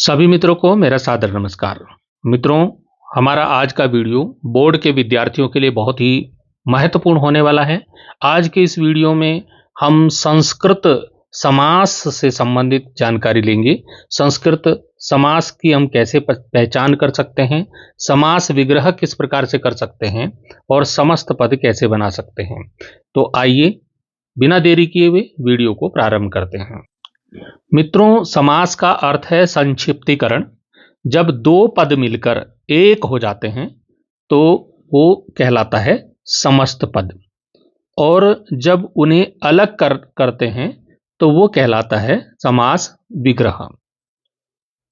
सभी मित्रों को मेरा सादर नमस्कार। मित्रों, हमारा आज का वीडियो बोर्ड के विद्यार्थियों के लिए बहुत ही महत्वपूर्ण होने वाला है। आज के इस वीडियो में हम संस्कृत समास से संबंधित जानकारी लेंगे। संस्कृत समास की हम कैसे पहचान कर सकते हैं, समास विग्रह किस प्रकार से कर सकते हैं और समस्त पद कैसे बना सकते हैं। तो आइए बिना देरी किए हुए वीडियो को प्रारंभ करते हैं। मित्रों, समास का अर्थ है संक्षिप्तीकरण। जब दो पद मिलकर एक हो जाते हैं तो वो कहलाता है समस्त पद, और जब उन्हें अलग करते हैं तो वो कहलाता है समास विग्रह।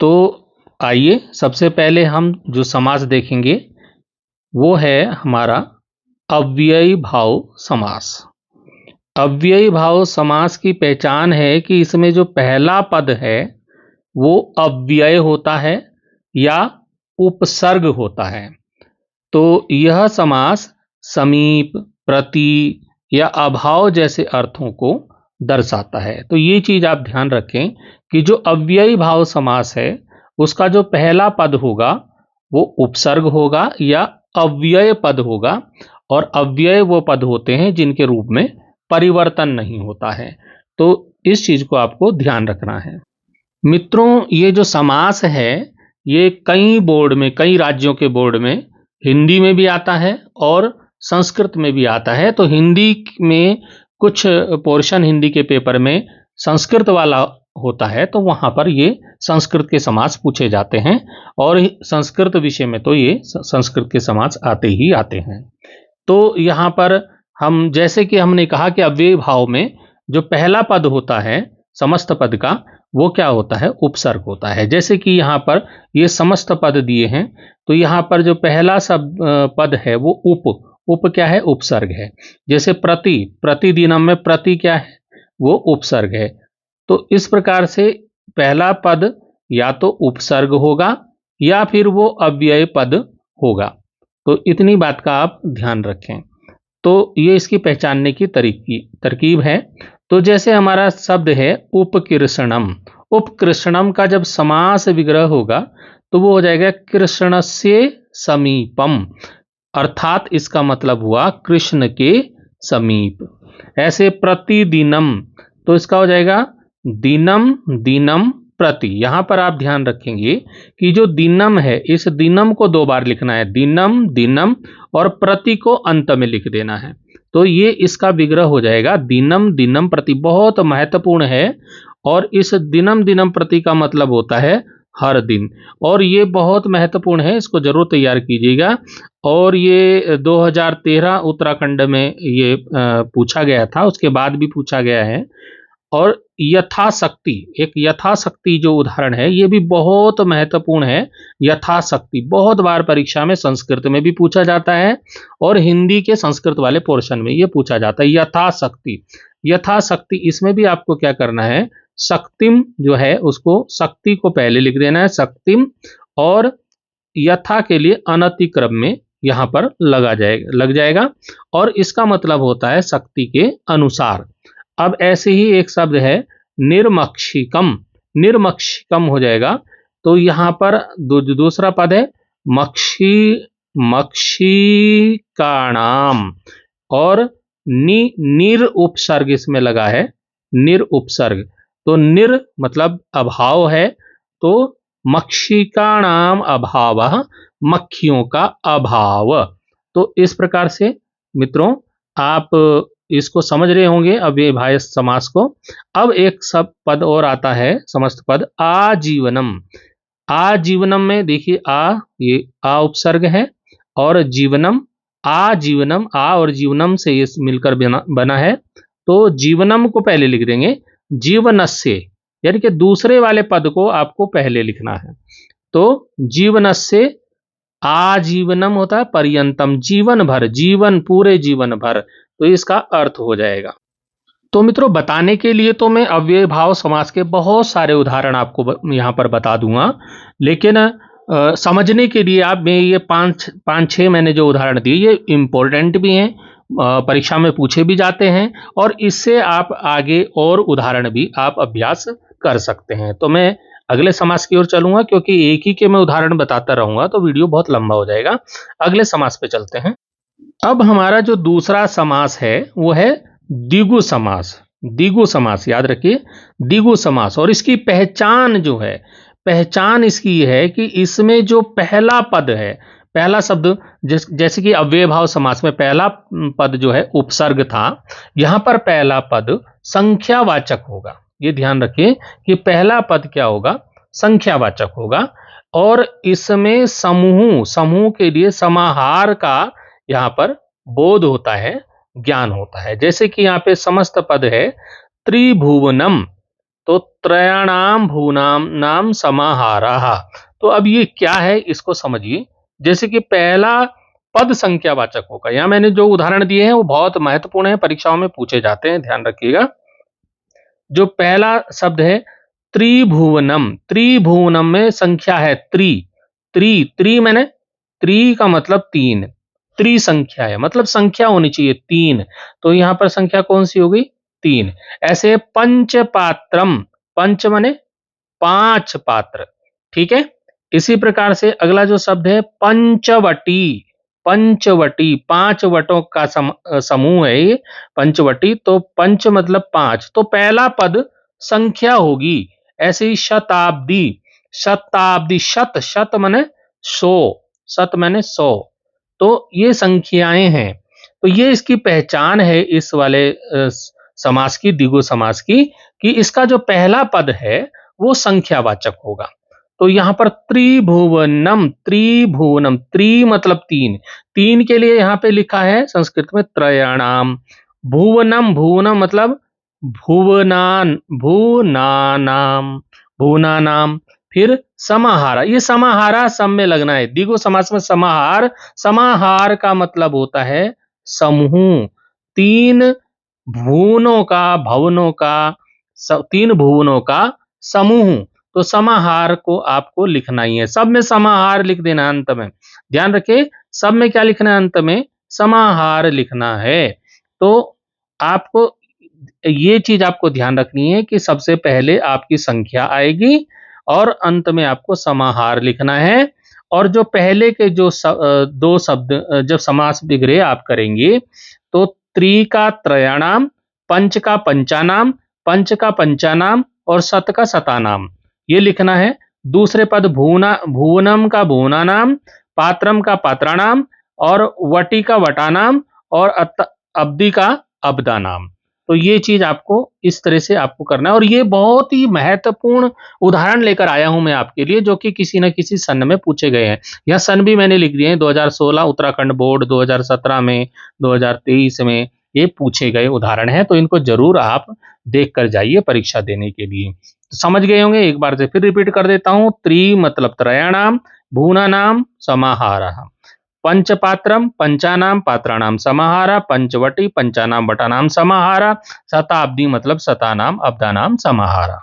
तो आइए सबसे पहले हम जो समास देखेंगे वो है हमारा अव्ययी भाव समास। अव्ययी भाव समास की पहचान है कि इसमें जो पहला पद है वो अव्यय होता है या उपसर्ग होता है। तो यह समास समीप, प्रति या अभाव जैसे अर्थों को दर्शाता है। तो ये चीज आप ध्यान रखें कि जो अव्ययी भाव समास है उसका जो पहला पद होगा वो उपसर्ग होगा या अव्यय पद होगा, और अव्यय वो पद होते हैं जिनके रूप में परिवर्तन नहीं होता है। तो इस चीज को आपको ध्यान रखना है। मित्रों, ये जो समास है ये कई बोर्ड में, कई राज्यों के बोर्ड में हिंदी में भी आता है और संस्कृत में भी आता है। तो हिंदी में कुछ पोर्शन हिंदी के पेपर में संस्कृत वाला होता है तो वहां पर ये संस्कृत के समास पूछे जाते हैं, और संस्कृत विषय में तो ये संस्कृत के समास आते ही आते हैं। तो यहाँ पर हम, जैसे कि हमने कहा कि अव्ययी भाव में जो पहला पद होता है समस्त पद का वो क्या होता है, उपसर्ग होता है। जैसे कि यहाँ पर ये समस्त पद दिए हैं तो यहाँ पर जो पहला पद है वो उप क्या है, उपसर्ग है। जैसे प्रतिदिनम में प्रति क्या है, वो उपसर्ग है। तो इस प्रकार से पहला पद या तो उपसर्ग होगा या फिर वो अव्यय पद होगा। तो इतनी बात का आप ध्यान रखें। तो ये इसकी पहचानने की तरकीब है। तो जैसे हमारा शब्द है उपकृष्णम, उपकृष्णम का जब समास विग्रह होगा तो वो हो जाएगा कृष्णस्य समीपम, अर्थात इसका मतलब हुआ कृष्ण के समीप। ऐसे प्रतिदिनम, तो इसका हो जाएगा दिनम दिनम प्रति। यहां पर आप ध्यान रखेंगे कि जो दिनम है इस दिनम को दो बार लिखना है, दिनम दिनम, और प्रति को अंत में लिख देना है। तो ये इसका विग्रह हो जाएगा दिनम दिनम प्रति। बहुत महत्वपूर्ण है, और इस दिनम दिनम प्रति का मतलब होता है हर दिन, और ये बहुत महत्वपूर्ण है, इसको जरूर तैयार कीजिएगा। और ये 2013 उत्तराखंड में ये पूछा गया था, उसके बाद भी पूछा गया है। और यथाशक्ति, एक यथाशक्ति जो उदाहरण है ये भी बहुत महत्वपूर्ण है। यथाशक्ति बहुत बार परीक्षा में संस्कृत में भी पूछा जाता है और हिंदी के संस्कृत वाले पोर्शन में ये पूछा जाता है। यथाशक्ति, यथाशक्ति, इसमें भी आपको क्या करना है, शक्तिम जो है उसको, शक्ति को पहले लिख देना है शक्तिम, और यथा के लिए अनतिक्रम में यहां पर लग जाएगा, और इसका मतलब होता है शक्ति के अनुसार। अब ऐसे ही एक शब्द है निर्मक्षिकम, निर्मक्षिकम हो जाएगा। तो यहां पर दूसरा पद है मक्षिकाणाम, और निर उपसर्ग इसमें लगा है, निर उपसर्ग। तो निर मतलब अभाव है, तो मक्षिकाणाम अभावः, मक्खियों का अभाव। तो इस प्रकार से मित्रों आप इसको समझ रहे होंगे अव्ययी भाव समास को। अब एक सब पद और आता है, समस्त पद आजीवनम। आजीवनम में देखिए ये आ उपसर्ग है, और जीवनम, आजीवनम, आ और जीवनम से ये मिलकर बना है। तो जीवनम को पहले लिख देंगे, जीवनस्य, यानी कि दूसरे वाले पद को आपको पहले लिखना है। तो जीवनस्य आजीवनम होता है पर्यंतम, जीवन भर, जीवन, पूरे जीवन भर। तो इसका अर्थ हो जाएगा। तो मित्रों, बताने के लिए तो मैं अव्ययी भाव समास के बहुत सारे उदाहरण आपको यहां पर बता दूंगा, लेकिन समझने के लिए आप, मैं ये पांच छह मैंने जो उदाहरण दिए ये इंपॉर्टेंट भी हैं, परीक्षा में पूछे भी जाते हैं, और इससे आप आगे और उदाहरण भी आप अभ्यास कर सकते हैं। तो मैं अगले समास की ओर चलूंगा, क्योंकि एक ही के मैं उदाहरण बताता रहूंगा तो वीडियो बहुत लंबा हो जाएगा। अगले समास पे चलते हैं। अब हमारा जो दूसरा समास है वो है द्विगु समास। द्विगु समास याद रखिए, द्विगु समास। और इसकी पहचान जो है, पहचान इसकी है कि इसमें जो पहला पद है, पहला शब्द, जैसे कि अव्यय भाव समास में पहला पद जो है उपसर्ग था, यहां पर पहला पद संख्यावाचक होगा। ये ध्यान रखिए कि पहला पद क्या होगा, संख्यावाचक होगा। और इसमें समूह, समूह के लिए समाहार का यहां पर बोध होता है, ज्ञान होता है। जैसे कि यहां पे समस्त पद है त्रिभुवनम, तो त्रयाणाम भूनाम नाम समाहारः। तो अब ये क्या है इसको समझिए। जैसे कि पहला पद संख्यावाचक होगा, यहां मैंने जो उदाहरण दिए हैं वो बहुत महत्वपूर्ण है, परीक्षाओं में पूछे जाते हैं, ध्यान रखिएगा। जो पहला शब्द है त्रिभुवनम, त्रिभुवनम में संख्या है त्रि, त्रि मैंने, त्रि का मतलब तीन, त्रि संख्या है मतलब संख्या होनी चाहिए तीन, तो यहां पर संख्या कौन सी होगी, तीन। ऐसे पंच पात्रम, पंच माने पांच पात्र, ठीक है। इसी प्रकार से अगला जो शब्द है पंचवटी, पंचवटी पांच वटों का समूह है ये पंचवटी। तो पंच मतलब पांच, तो पहला पद संख्या होगी। ऐसे ही शताब्दी, शताब्दी, शत, शत माने सौ, शत माने सौ, तो ये संख्याएं हैं। तो ये इसकी पहचान है इस वाले समास की, द्विगु समास की, कि इसका जो पहला पद है वो संख्यावाचक होगा। तो यहां पर त्रिभुवनम, त्रिभुवनम, त्रि मतलब तीन, तीन के लिए यहां पे लिखा है संस्कृत में त्रयाणाम। भुवनम, भुवनम मतलब भुवनान, भुवनानाम, भुवनानाम। फिर समाहारा, ये समाहारा सम में लगना है। द्विगु समास में समाहार, समाहार का मतलब होता है समूह। तीन भुवनों का, भवनों का, तीन भुवनों का समूह। तो समाहार को आपको लिखना ही है, सब में समाहार लिख देना अंत में, ध्यान रखिए सब में क्या लिखना है, अंत में समाहार लिखना है। तो आपको ये चीज आपको ध्यान रखनी है कि सबसे पहले आपकी संख्या आएगी और अंत में आपको समाहार लिखना है। और जो पहले के जो दो शब्द जब समास विग्रह आप करेंगे तो त्रि का त्रयाणाम, पंच का पंचानाम, पंच का पंचानाम और सत का सतानाम, ये लिखना है। दूसरे पद भूना, भुवनम का भुवनानाम, पात्रम का पात्राणाम और वटी का वटानाम और अब्दी का अब्दानाम। तो ये चीज आपको इस तरह से आपको करना है। और ये बहुत ही महत्वपूर्ण उदाहरण लेकर आया हूं मैं आपके लिए, जो कि किसी न किसी सन में पूछे गए हैं। यह सन भी मैंने लिख दिए हैं, 2016 उत्तराखंड बोर्ड, 2017 में, 2023 में ये पूछे गए उदाहरण हैं। तो इनको जरूर आप देख कर जाइए परीक्षा देने के लिए। तो समझ गए होंगे, एक बार से फिर रिपीट कर देता हूं। त्रि मतलब त्रयाणाम, भूनानाम समाहारः, पंचपात्रम पंचानाम पात्राणाम समाहारा, पंचवटी पंचानाम वटानाम समाहारा, शताब्दी मतलब शतानाम अब्दानाम समाहारा।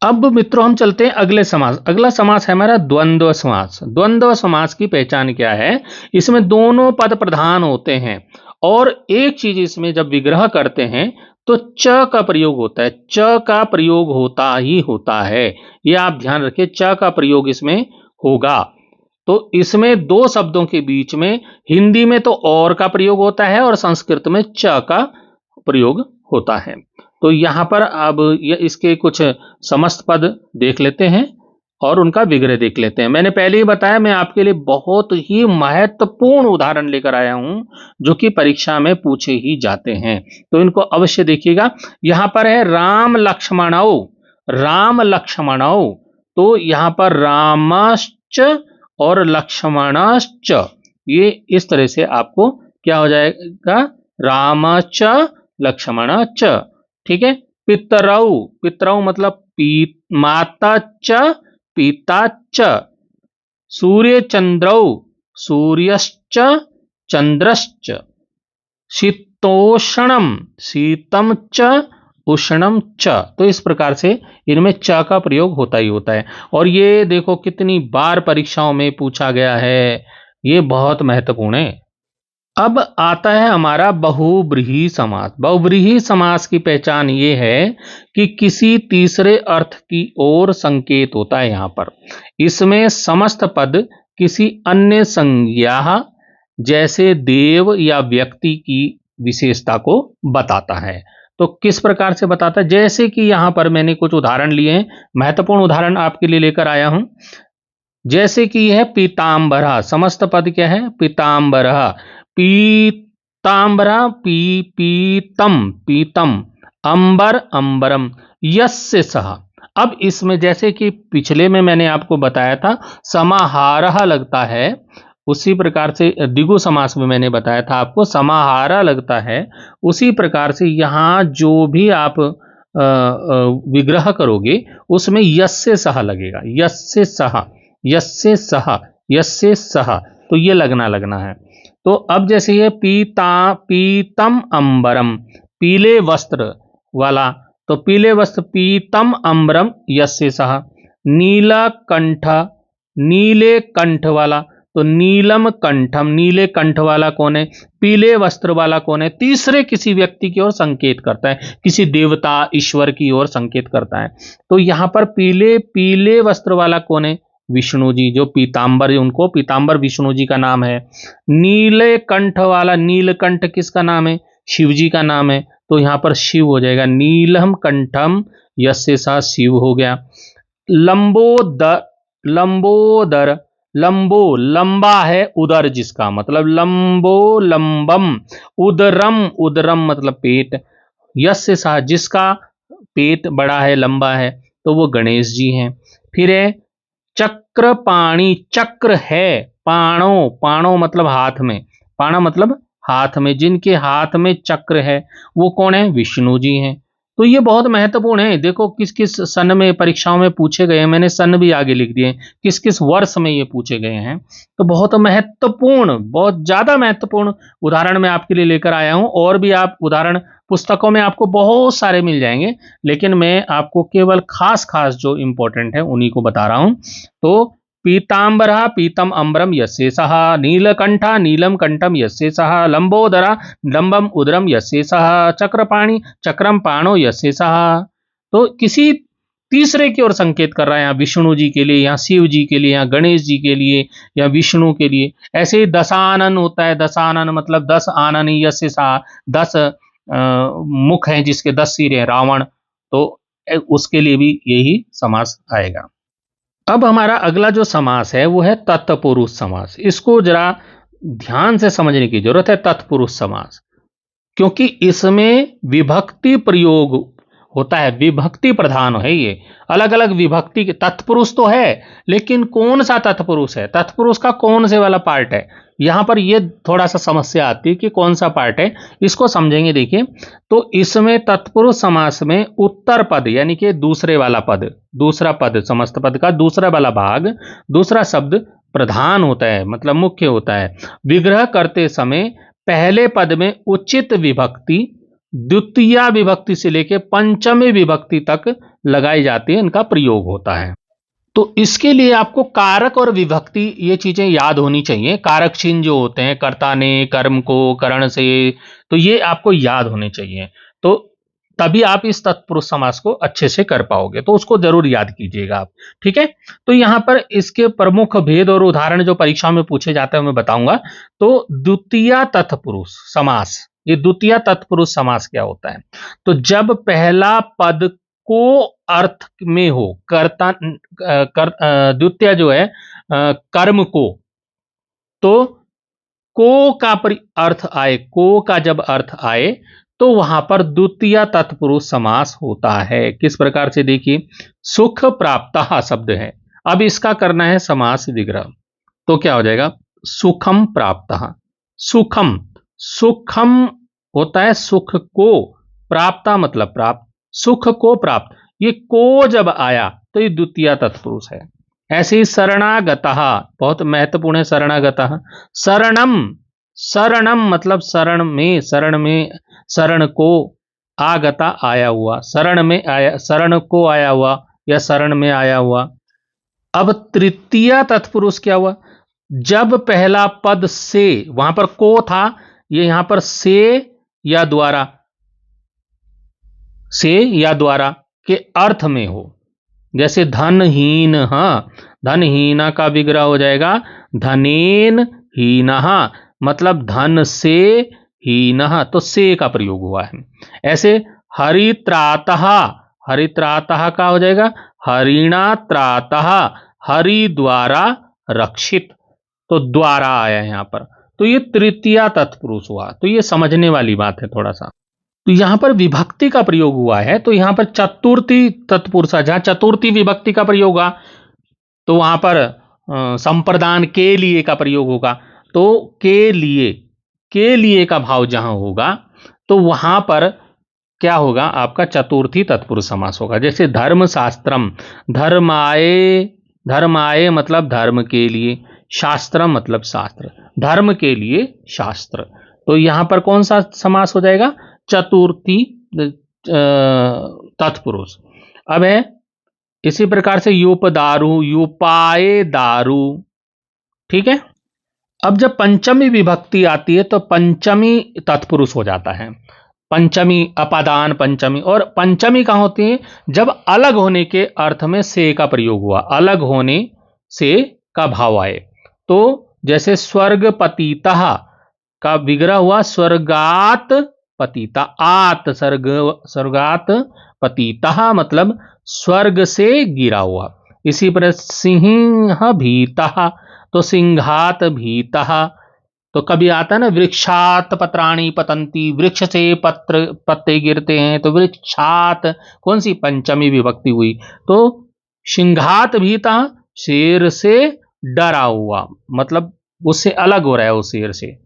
अब मित्रों हम चलते हैं अगले समास। अगला समास है हमारा द्वंद्व समास। द्वंद्व समास की पहचान क्या है, इसमें दोनों पद प्रधान होते हैं और एक चीज इसमें जब विग्रह करते हैं तो च का प्रयोग होता है, च का प्रयोग होता ही होता है, ये आप ध्यान रखिए, च का प्रयोग इसमें होगा। तो इसमें दो शब्दों के बीच में हिंदी में तो और का प्रयोग होता है और संस्कृत में च का प्रयोग होता है। तो यहां पर अब इसके कुछ समस्त पद देख लेते हैं और उनका विग्रह देख लेते हैं। मैंने पहले ही बताया मैं आपके लिए बहुत ही महत्वपूर्ण उदाहरण लेकर आया हूं जो कि परीक्षा में पूछे ही जाते हैं, तो इनको अवश्य देखिएगा। यहां पर है राम लक्ष्मणौ, राम लक्ष्मणौ, तो यहां पर रामश्च और लक्ष्मणश्च, ये इस तरह से आपको क्या हो जाएगा, रामच लक्ष्मणच, ठीक है। पितरौ, पितरौ मतलब माता च पिता च, सूर्य चंद्रौ, सूर्यश्च चंद्रश्च, शीतोष्णम, शीतम च उष्णम च। तो इस प्रकार से इनमें च का प्रयोग होता ही होता है। और ये देखो कितनी बार परीक्षाओं में पूछा गया है, ये बहुत महत्वपूर्ण है। अब आता है हमारा बहुव्रीहि समास। बहुव्रीहि समास की पहचान ये है कि किसी तीसरे अर्थ की ओर संकेत होता है। यहां पर इसमें समस्त पद किसी अन्य संज्ञा जैसे देव या व्यक्ति की विशेषता को बताता है। तो किस प्रकार से बताता है? जैसे कि यहां पर मैंने कुछ उदाहरण लिए हैं, महत्वपूर्ण उदाहरण आपके लिए लेकर आया हूं। जैसे कि यह पीतांबरा, समस्त पद क्या है? पीतांबरा। पीतांबरा, पीतम, पीतम, अंबर, अंबरम, यस्य सह। अब इसमें जैसे कि पिछले में मैंने आपको बताया था समाहारः लगता है, उसी प्रकार से द्विगु समास में मैंने बताया था आपको समाहारा लगता है। उसी प्रकार से यहां जो भी आप विग्रह करोगे उसमें यस्य सह लगेगा। यस्य सह, यस्य सह, यस्य सह, तो ये लगना लगना है। तो अब जैसे ये पीतम अंबरम, पीले वस्त्र वाला, तो पीले वस्त्र पीतम अंबरम यस्य सह। नीला कंठ, नीले कंठ वाला, तो नीलम कंठम, नीले कंठ वाला कौन है? पीले वस्त्र वाला कौन है? तीसरे किसी व्यक्ति की ओर संकेत करता है, किसी देवता ईश्वर की ओर संकेत करता है। तो यहां पर पीले पीले वस्त्र वाला कौन है? विष्णु जी, जो पीतांबर, उनको पीतांबर विष्णु जी का नाम है। नीले कंठ वाला, नीलकंठ किसका नाम है? शिव जी का नाम है। तो यहां पर शिव हो जाएगा, नीलम कंठम यस्य सा, शिव हो गया। लंबोदर, लंबोदर, लंबो लंबा है उदर, जिसका मतलब लंबो लंबम, उदरम, उदरम मतलब पेट, यस्य सा जिसका पेट बड़ा है, लंबा है, तो वो गणेश जी हैं। फिर है चक्र पाणी, चक्र है, पाणो, पाणो मतलब हाथ में, पाणा मतलब हाथ में, जिनके हाथ में चक्र है वो कौन है? विष्णु जी हैं। तो ये बहुत महत्वपूर्ण है। देखो किस किस सन में परीक्षाओं में पूछे गए हैं, मैंने सन भी आगे लिख दिए, किस किस वर्ष में ये पूछे गए हैं। तो बहुत महत्वपूर्ण, बहुत ज्यादा महत्वपूर्ण उदाहरण मैं आपके लिए लेकर आया हूं। और भी आप उदाहरण पुस्तकों में आपको बहुत सारे मिल जाएंगे, लेकिन मैं आपको केवल खास खास जो इंपॉर्टेंट है उन्हीं को बता रहा हूं। तो पीतांबरा, पीतम अंबरम यस्य सह। नीलकंठा, नीलम कंठम यस्य सह। लंबोदरा, लंबम उदरम यस्य सह। चक्रपाणी, चक्रम पाणो यस्य सह। तो किसी तीसरे की ओर संकेत कर रहा है, यहाँ विष्णु जी के लिए, यहाँ शिव जी के लिए, यहाँ गणेश जी के लिए, या विष्णु के लिए। ऐसे ही दशानन होता है, दशानन मतलब 10 आनन यस्य सह, 10 मुख हैं जिसके 10 सिर हैं, रावण, तो उसके लिए भी यही समास आएगा। अब हमारा अगला जो समास है वो है तत्पुरुष समास। इसको जरा ध्यान से समझने की जरूरत है, तत्पुरुष समास, क्योंकि इसमें विभक्ति प्रयोग होता है, विभक्ति प्रधान है ये। अलग अलग विभक्ति के तत्पुरुष तो है, लेकिन कौन सा तत्पुरुष है, तत्पुरुष का कौन से वाला पार्ट है, यहां पर ये थोड़ा सा समस्या आती है कि कौन सा पार्ट है। इसको समझेंगे। देखिए, तो इसमें तत्पुरुष समास में उत्तर पद यानी कि दूसरे वाला पद, दूसरा पद, समस्त पद का दूसरा वाला भाग, दूसरा शब्द प्रधान होता है, मतलब मुख्य होता है। विग्रह करते समय पहले पद में उचित विभक्ति द्वितीय विभक्ति से लेकर पंचमी विभक्ति तक लगाई जाती है, इनका प्रयोग होता है। तो इसके लिए आपको कारक और विभक्ति ये चीजें याद होनी चाहिए। कारक चिन्ह जो होते हैं, कर्ता ने, कर्म को, करण से, तो ये आपको याद होने चाहिए। तो तभी आप इस तत्पुरुष समास को अच्छे से कर पाओगे, तो उसको जरूर याद कीजिएगा आप। ठीक है, तो यहां पर इसके प्रमुख भेद और उदाहरण जो परीक्षा में पूछे जाते हैं मैं बताऊंगा। तो द्वितीय तत्पुरुष समास, ये द्वितीय तत्पुरुष समास क्या होता है? तो जब पहला पद को अर्थ में हो, कर्ता द्वितीय जो है कर्म को, तो को का अर्थ आए, को का जब अर्थ आए तो वहां पर द्वितीय तत्पुरुष समास होता है। किस प्रकार से? देखिए, सुख प्राप्तः शब्द है, अब इसका करना है समास विग्रह, तो क्या हो जाएगा? सुखम प्राप्तः, सुखम, सुखम होता है सुख को, प्राप्ता मतलब प्राप्त, सुख को प्राप्त, ये को जब आया तो ये द्वितीय तत्पुरुष है। ऐसे ही शरणागतः, बहुत महत्वपूर्ण है शरणागतः। शरणम, शरणम मतलब शरण में, शरण में, शरण को, आगता आया हुआ, शरण में आया, शरण को आया हुआ या शरण में आया हुआ। अब तृतीय तत्पुरुष क्या हुआ? जब पहला पद से, वहां पर को था, ये यहां पर से या द्वारा के अर्थ में हो। जैसे धनहीन, धनहीना का विग्रह हो जाएगा धनेन हीनः, मतलब धन से हीनः, तो से का प्रयोग हुआ है। ऐसे हरित्रातः, हरित्रातः का हो जाएगा हरिणा त्रातः, हरि द्वारा रक्षित, तो द्वारा आया यहां पर, तो ये तृतीया तत्पुरुष हुआ। तो ये समझने वाली बात है थोड़ा सा। तो यहां पर विभक्ति का प्रयोग हुआ है, तो यहां पर चतुर्थी तत्पुरुष, जहां चतुर्थी विभक्ति का प्रयोग हुआ तो वहां पर संप्रदान के लिए का प्रयोग होगा। तो के लिए का भाव जहां होगा तो वहां पर क्या होगा, आपका चतुर्थी तत्पुरुष समास होगा। जैसे धर्मशास्त्रम, धर्माए, धर्माए मतलब धर्म के लिए, शास्त्रम मतलब शास्त्र, धर्म के लिए शास्त्र, तो यहां पर कौन सा समास हो जाएगा, चतुर्थी तत्पुरुष। अब है इसी प्रकार से यूपदारु, यूपाए दारू, ठीक है। अब जब पंचमी विभक्ति आती है तो पंचमी तत्पुरुष हो जाता है, पंचमी, अपादान पंचमी। और पंचमी कहां होती है, जब अलग होने के अर्थ में से का प्रयोग हुआ, अलग होने से का भाव आए। तो जैसे स्वर्गपतितः का विग्रह हुआ स्वर्गात पतिता, आत स्वर्गात पतितः मतलब स्वर्ग से गिरा हुआ। इसी पर सिंह भीतः, तो सिंहात भीतः, तो कभी आता है ना वृक्षात पत्राणि पतंती, वृक्ष से पत्ते गिरते हैं, तो वृक्षात कौन सी, पंचमी विभक्ति हुई। तो सिंहात भीता, शेर से डरा हुआ, मतलब उससे अलग हो रहा है उस शेर से।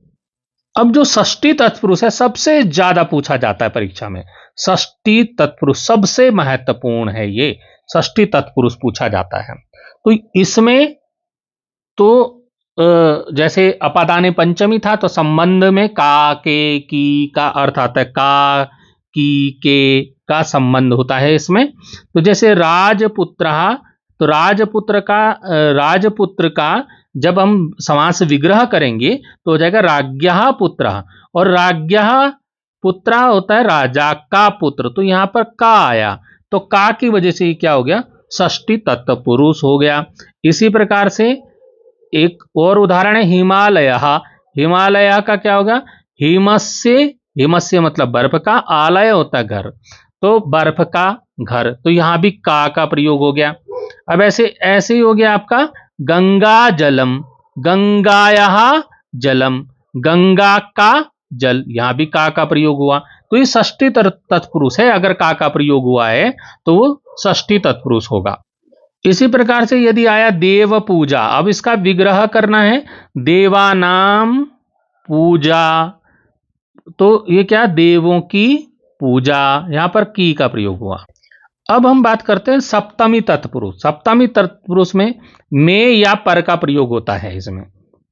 अब जो षष्ठी तत्पुरुष है सबसे ज्यादा पूछा जाता है परीक्षा में, षष्ठी तत्पुरुष सबसे महत्वपूर्ण है, ये षष्ठी तत्पुरुष पूछा जाता है। तो इसमें तो जैसे अपादाने पंचमी था तो संबंध में का, के, की का अर्थ आता है, का, की, के का संबंध होता है इसमें। तो जैसे राजपुत्र, तो राजपुत्र का जब हम समास विग्रह करेंगे तो हो जाएगा राज्ञः पुत्रः, और राज्ञः पुत्र होता है राजा का पुत्र, तो यहां पर का आया, तो का की वजह से क्या हो गया, षष्ठी तत्पुरुष हो गया। इसी प्रकार से एक और उदाहरण है हिमालय, हिमालय का क्या होगा, हिमस्य, हिमस्य मतलब बर्फ का, आलय होता है घर, तो बर्फ का घर, तो यहां भी का प्रयोग हो गया। अब ऐसे ही हो गया आपका गंगा जलम, गंगायाः जलम, गंगा का जल, यहां भी का प्रयोग हुआ, तो ये षष्ठी तत्पुरुष है। अगर का प्रयोग हुआ है तो वो षष्ठी तत्पुरुष होगा। इसी प्रकार से यदि आया देव पूजा, अब इसका विग्रह करना है, देवानाम पूजा, तो ये क्या, देवों की पूजा, यहां पर की का प्रयोग हुआ। अब हम बात करते हैं सप्तमी तत्पुरुष। सप्तमी तत्पुरुष में या पर का प्रयोग होता है इसमें,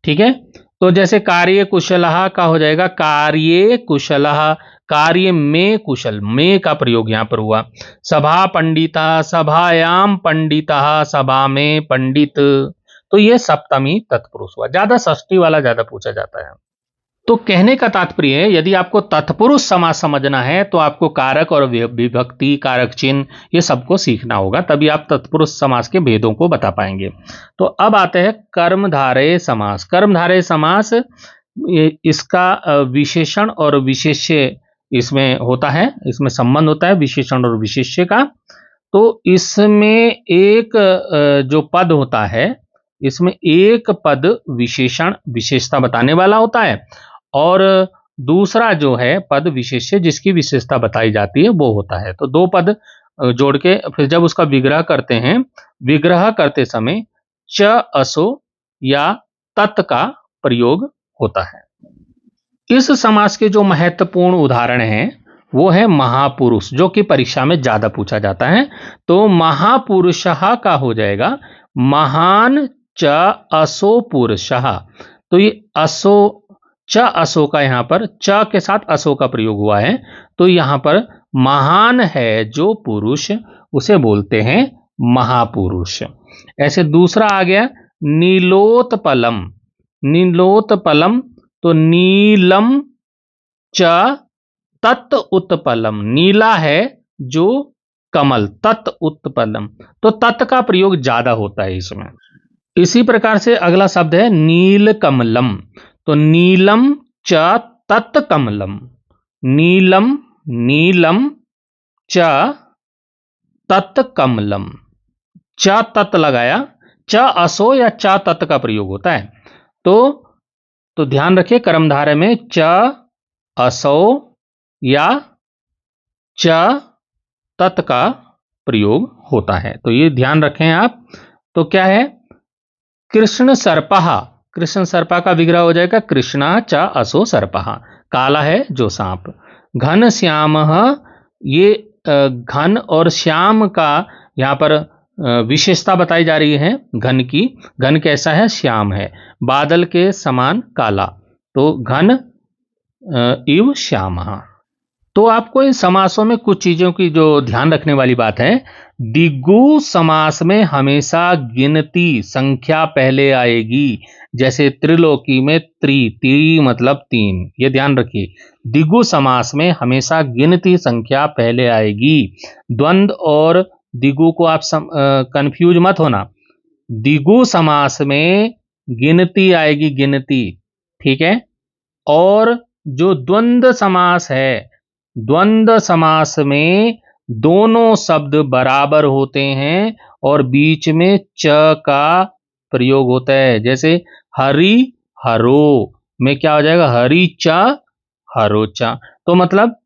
ठीक है। तो जैसे कार्य कुशलः का हो जाएगा कार्ये कुशलः, कार्य में कुशल, में का प्रयोग यहां पर हुआ। सभा पंडिता, सभायाम पंडितः, सभा में पंडित, तो ये सप्तमी तत्पुरुष हुआ। ज्यादा षष्ठी वाला ज्यादा पूछा जाता है। तो कहने का तात्पर्य है यदि आपको तत्पुरुष समास समझना है तो आपको कारक और विभक्ति, कारक चिन्ह, ये सबको सीखना होगा, तभी आप तत्पुरुष समास के भेदों को बता पाएंगे। तो अब आते हैं कर्मधारय समास। कर्मधारय समास इसका विशेषण और विशेष्य इसमें होता है, इसमें संबंध होता है विशेषण और विशेष्य का। तो इसमें एक जो पद होता है, इसमें एक पद विशेषण विशेषता बताने वाला होता है, और दूसरा जो है पद विशेष्य जिसकी विशेषता बताई जाती है वो होता है। तो दो पद जोड़ के फिर जब उसका विग्रह करते हैं, विग्रह करते समय च, असो या तत् का प्रयोग होता है। इस समास के जो महत्वपूर्ण उदाहरण हैं वो है महापुरुष, जो कि परीक्षा में ज्यादा पूछा जाता है। तो महापुरुषः का हो जाएगा महान च असो पुरुषः, तो ये असो, च असो का यहां पर च के साथ असो का प्रयोग हुआ है, तो यहां पर महान है जो पुरुष उसे बोलते हैं महापुरुष। ऐसे दूसरा आ गया नीलोत्पलम, नीलोत्पलम, तो नीलम च तत् उत्पलम, नीला है जो कमल, तत् उत्पलम, तो तत् का प्रयोग ज्यादा होता है इसमें। इसी प्रकार से अगला शब्द है नील कमलम, तो नीलम च तत् कमलम, नीलम, नीलम च तत् कमलम, च तत् लगाया, च असो या च तत् का प्रयोग होता है। तो ध्यान रखिए कर्मधारय में च असो या च तत् का प्रयोग होता है, तो ये ध्यान रखें आप। तो क्या है, कृष्ण सर्पहा, कृष्ण सर्पा का विग्रह हो जाएगा कृष्णा च असो सर्पहा, काला है जो सांप। घन श्याम, ये घन और श्याम का यहाँ पर विशेषता बताई जा रही है घन की। घन कैसा है, श्याम है, बादल के समान काला, तो घन इव श्यामः। तो आपको इन समासों में कुछ चीजों की जो ध्यान रखने वाली बात है, द्विगु समास में हमेशा गिनती संख्या पहले आएगी, जैसे त्रिलोकी में त्री मतलब 3, ये ध्यान रखिए। द्विगु समास में हमेशा गिनती संख्या पहले आएगी। द्वंद्व और द्विगु को आप कंफ्यूज मत होना, द्विगु समास में गिनती आएगी, गिनती, ठीक है। और जो द्वंद्व समास है, द्वंद्व समास में दोनों शब्द बराबर होते हैं और बीच में च का प्रयोग होता है, जैसे हरि हरो में क्या हो जाएगा, हरि च हरो च, तो मतलब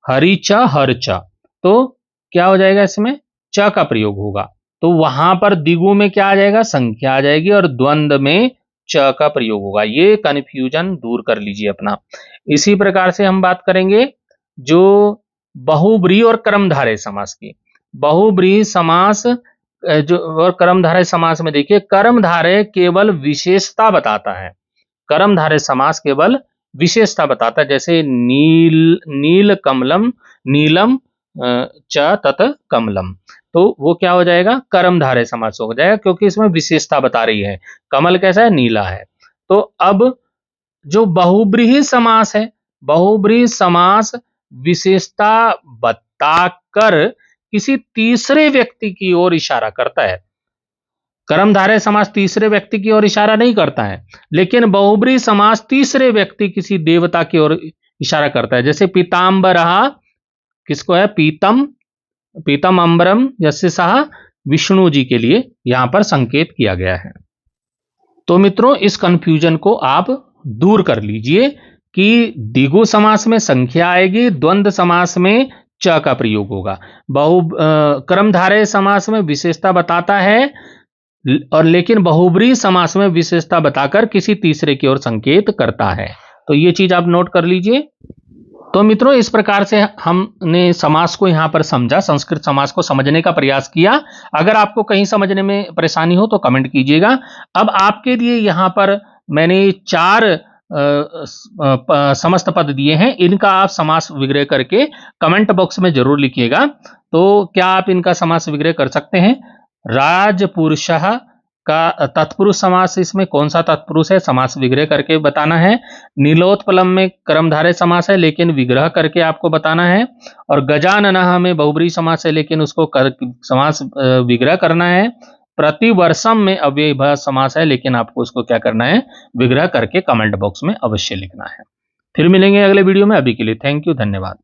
हरि च हर च, तो क्या हो जाएगा, इसमें च का प्रयोग होगा, तो वहां पर द्विगु में क्या आ जाएगा, संख्या आ जाएगी, और द्वंद्व में च का प्रयोग होगा। ये कन्फ्यूजन दूर कर लीजिए अपना। इसी प्रकार से हम बात करेंगे जो बहुब्रीहि और कर्मधारय समास की। बहुब्रीहि समास जो और कर्मधारय समास में देखिए, कर्मधारय केवल विशेषता बताता है, कर्मधारय समास केवल विशेषता बताता है, जैसे नील कमलम, नीलम च तत् कमलम, तो वो क्या हो जाएगा, कर्मधारय समास हो जाएगा, क्योंकि इसमें विशेषता बता रही है, कमल कैसा है, नीला है। तो अब जो बहुब्रीहि समास है, बहुब्रीहि समास विशेषता बताकर किसी तीसरे व्यक्ति की ओर इशारा करता है। कर्मधारय समास तीसरे व्यक्ति की ओर इशारा नहीं करता है, लेकिन बहुब्रीहि समास तीसरे व्यक्ति किसी देवता की ओर इशारा करता है, जैसे पीताम्बरः किसको है, पीतम, पीतम अंबरम यस्य सः, विष्णु जी के लिए यहां पर संकेत किया गया है। तो मित्रों, इस कंफ्यूजन को आप दूर कर लीजिए कि द्विगु समास में संख्या आएगी, द्वंद्व समास में च का प्रयोग होगा, कर्मधारय समास में विशेषता बताता है, और लेकिन बहुब्रीहि समास में विशेषता बताकर किसी तीसरे की ओर संकेत करता है। तो ये चीज आप नोट कर लीजिए। तो मित्रों, इस प्रकार से हमने समास को यहां पर समझा, संस्कृत समास को समझने का प्रयास किया। अगर आपको कहीं समझने में परेशानी हो तो कमेंट कीजिएगा। अब आपके लिए यहां पर मैंने 4 समस्त पद दिए हैं, इनका आप समास विग्रह करके कमेंट बॉक्स में जरूर लिखिएगा। तो क्या आप इनका समास विग्रह कर सकते हैं? राजपुरुषः का तत्पुरुष समास, इसमें कौन सा तत्पुरुष है, समास विग्रह करके बताना है। नीलोत्पलम में कर्मधारय समास है, लेकिन विग्रह करके आपको बताना है। और गजाननः में बहुब्रीहि समास है, लेकिन उसको समास विग्रह करना है। प्रतिवर्षम में अव्ययीभाव समास है, लेकिन आपको उसको क्या करना है, विग्रह करके कमेंट बॉक्स में अवश्य लिखना है। फिर मिलेंगे अगले वीडियो में, अभी के लिए थैंक यू, धन्यवाद।